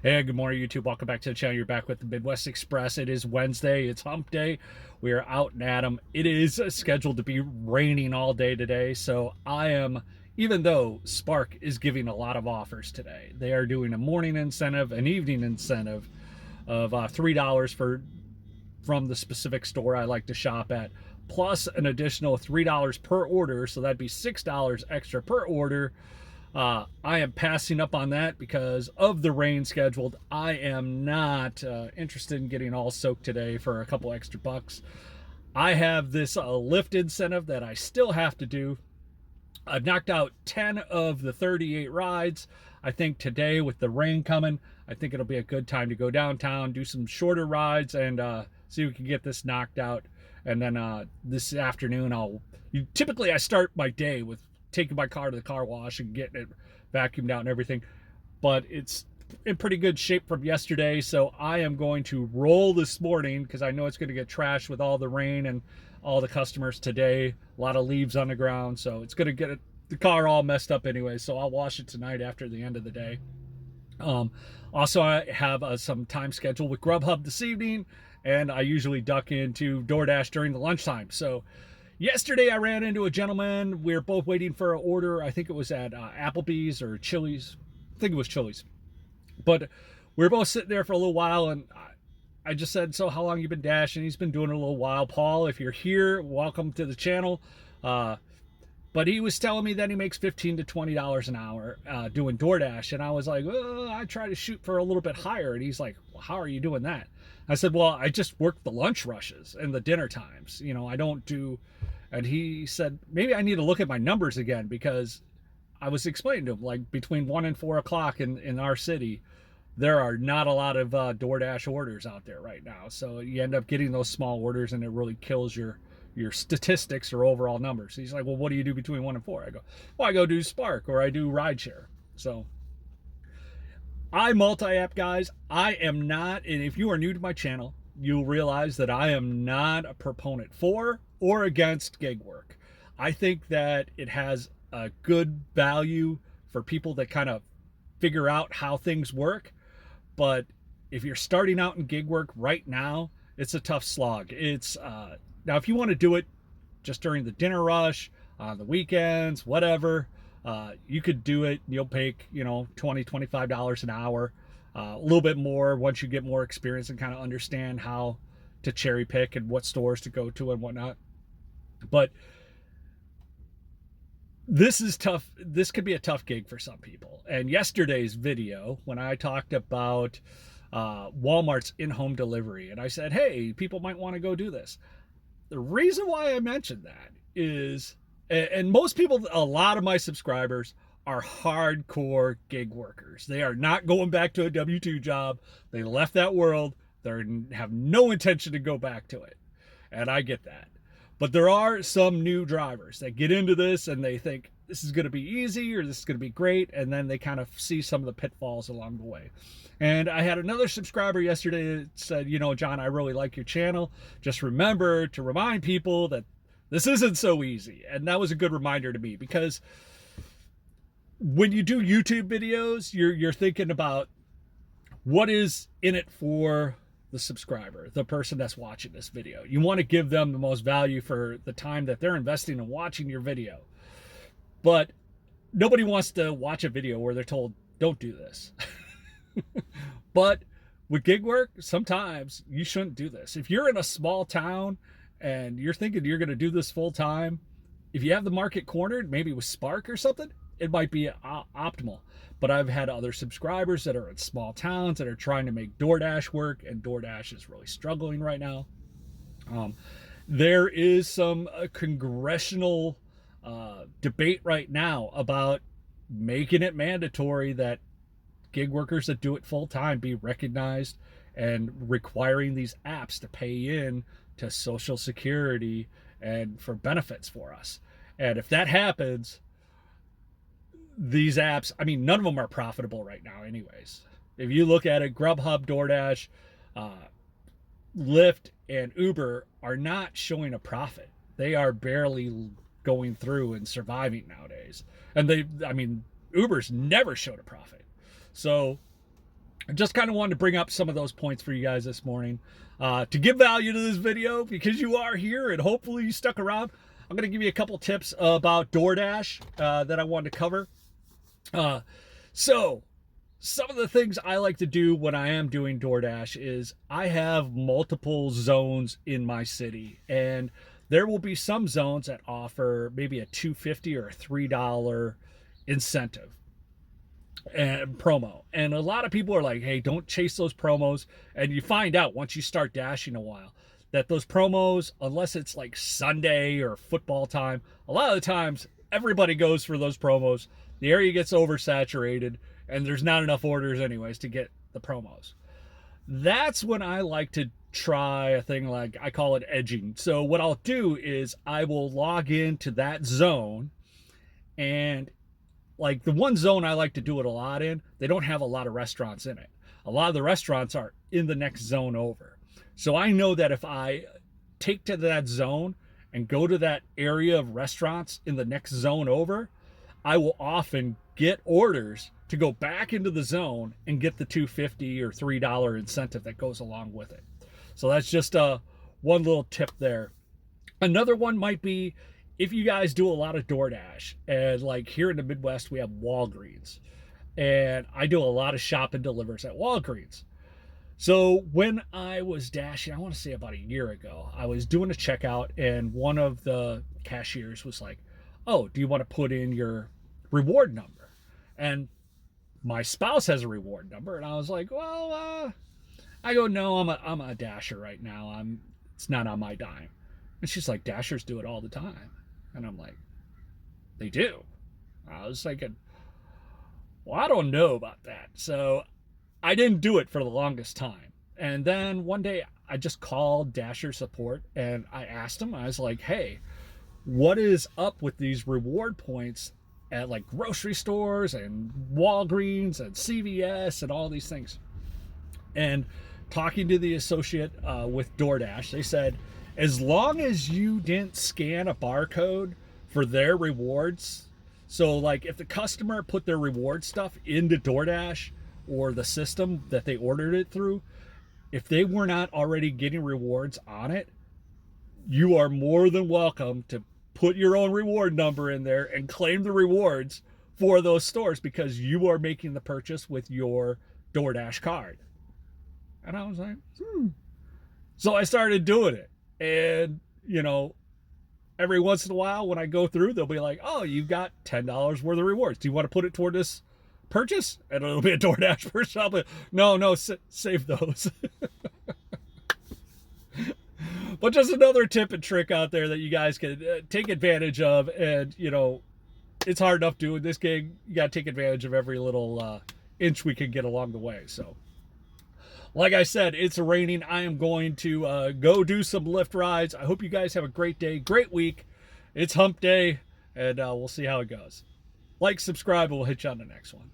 Hey, good morning, YouTube. Welcome back to the channel. You're back with the Midwest Express. It is Wednesday. It's hump day. We are out and at 'em. It is scheduled to be raining all day today. So I am, even though Spark is giving a lot of offers today, they are doing a morning incentive, an evening incentive of $3 from the specific store I like to shop at, plus an additional $3 per order. So that'd be $6 extra per order. I am passing up on that because of the rain scheduled. I am not interested in getting all soaked today for a couple extra bucks. I have this Lyft incentive that I still have to do. I've knocked out 10 of the 38 rides. I think today, with the rain coming, I think it'll be a good time to go downtown, do some shorter rides, and see if we can get this knocked out. And then this afternoon, typically I start my day with taking my car to the car wash and getting it vacuumed out and everything. But it's in pretty good shape from yesterday, so I am going to roll this morning because I know it's going to get trashed with all the rain and all the customers today. A lot of leaves on the ground, so it's going to get the car all messed up anyway. So I'll wash it tonight after the end of the day. Also, I have some time scheduled with Grubhub this evening, and I usually duck into Doordash during the lunchtime. So yesterday I ran into a gentleman. We were both waiting for an order. I think it was at Applebee's or Chili's. I think it was Chili's. But we were both sitting there for a little while, and I just said, "So how long you been dashing?" He's been doing it a little while. Paul, if you're here, welcome to the channel. But he was telling me that he makes $15 to $20 an hour doing DoorDash. And I was like, I try to shoot for a little bit higher. And he's like, well, how are you doing that? I said, well, I just work the lunch rushes and the dinner times. I don't do. And he said, maybe I need to look at my numbers again, because I was explaining to him, like, between 1 and 4 o'clock in our city, there are not a lot of DoorDash orders out there right now. So you end up getting those small orders, and it really kills your statistics or overall numbers. He's like, well, what do you do between 1 and 4? I go, well, I go do Spark or I do rideshare. So I multi-app, guys. I am not, and if you are new to my channel, you'll realize that I am not a proponent for or against gig work. I think that it has a good value for people that kind of figure out how things work. But if you're starting out in gig work right now, it's a tough slog. It's now, if you want to do it just during the dinner rush, on the weekends, whatever, you could do it. You'll pay, $20, $25 an hour, a little bit more once you get more experience and kind of understand how to cherry pick and what stores to go to and whatnot. But this is tough. This could be a tough gig for some people. And yesterday's video, when I talked about Walmart's in-home delivery, and I said, hey, people might want to go do this. The reason why I mentioned that is, and most people, a lot of my subscribers are hardcore gig workers. They are not going back to a W-2 job. They left that world. They have no intention to go back to it. And I get that. But there are some new drivers that get into this and they think this is going to be easy or this is going to be great. And then they kind of see some of the pitfalls along the way. And I had another subscriber yesterday that said, John, I really like your channel. Just remember to remind people that this isn't so easy. And that was a good reminder to me, because when you do YouTube videos, you're thinking about what is in it for the subscriber, the person that's watching this video. You want to give them the most value for the time that they're investing in watching your video. But nobody wants to watch a video where they're told, don't do this. But with gig work, sometimes you shouldn't do this. If you're in a small town and you're thinking you're going to do this full time, if you have the market cornered, maybe with Spark or something, it might be optimal. But I've had other subscribers that are in small towns that are trying to make DoorDash work, and DoorDash is really struggling right now. There is some congressional debate right now about making it mandatory that gig workers that do it full time be recognized, and requiring these apps to pay in to Social Security and for benefits for us. And if that happens, these apps, none of them are profitable right now anyways. If you look at it, Grubhub, DoorDash, Lyft, and Uber are not showing a profit. They are barely going through and surviving nowadays. And Uber's never showed a profit. So I just kind of wanted to bring up some of those points for you guys this morning to give value to this video because you are here and hopefully you stuck around. I'm going to give you a couple tips about Doordash that I wanted to cover. So some of the things I like to do when I am doing Doordash is I have multiple zones in my city, and there will be some zones that offer maybe a $2.50 or a $3 incentive and promo. And a lot of people are like, hey, don't chase those promos. And you find out once you start dashing a while that those promos, unless it's like Sunday or football time, a lot of the times everybody goes for those promos. The area gets oversaturated and there's not enough orders anyways to get the promos. That's when I like to try a thing like, I call it edging. So what I'll do is I will log into that zone, and like the one zone I like to do it a lot in, they don't have a lot of restaurants in it. A lot of the restaurants are in the next zone over. So I know that if I take to that zone and go to that area of restaurants in the next zone over, I will often get orders to go back into the zone and get the $2.50 or $3 incentive that goes along with it. So that's just one little tip there. Another one might be if you guys do a lot of DoorDash, and like here in the Midwest, we have Walgreens, and I do a lot of shop and delivers at Walgreens. So when I was dashing, I want to say about a year ago, I was doing a checkout and one of the cashiers was like, oh, do you want to put in your reward number? And my spouse has a reward number. And I was like, well, I go, no, I'm a dasher right now. It's not on my dime. And she's like, dashers do it all the time. And I'm like, they do? I was thinking, well, I don't know about that. So I didn't do it for the longest time. And then one day I just called Dasher support and I asked them, I was like, hey, what is up with these reward points at like grocery stores and Walgreens and CVS and all these things? And talking to the associate with DoorDash, they said, as long as you didn't scan a barcode for their rewards, so like if the customer put their reward stuff into DoorDash or the system that they ordered it through, if they were not already getting rewards on it, you are more than welcome to put your own reward number in there and claim the rewards for those stores because you are making the purchase with your DoorDash card. And I was like, So I started doing it. And, you know, every once in a while when I go through, they'll be like, oh, you've got $10 worth of rewards. Do you want to put it toward this purchase? And it'll be a DoorDash purchase. I'll be, no, save those. But just another tip and trick out there that you guys can take advantage of. And, you know, it's hard enough doing this gig. You got to take advantage of every little inch we can get along the way. So, like I said, it's raining. I am going to go do some Lyft rides. I hope you guys have a great day, great week. It's hump day, and we'll see how it goes. Like, subscribe, and we'll hit you on the next one.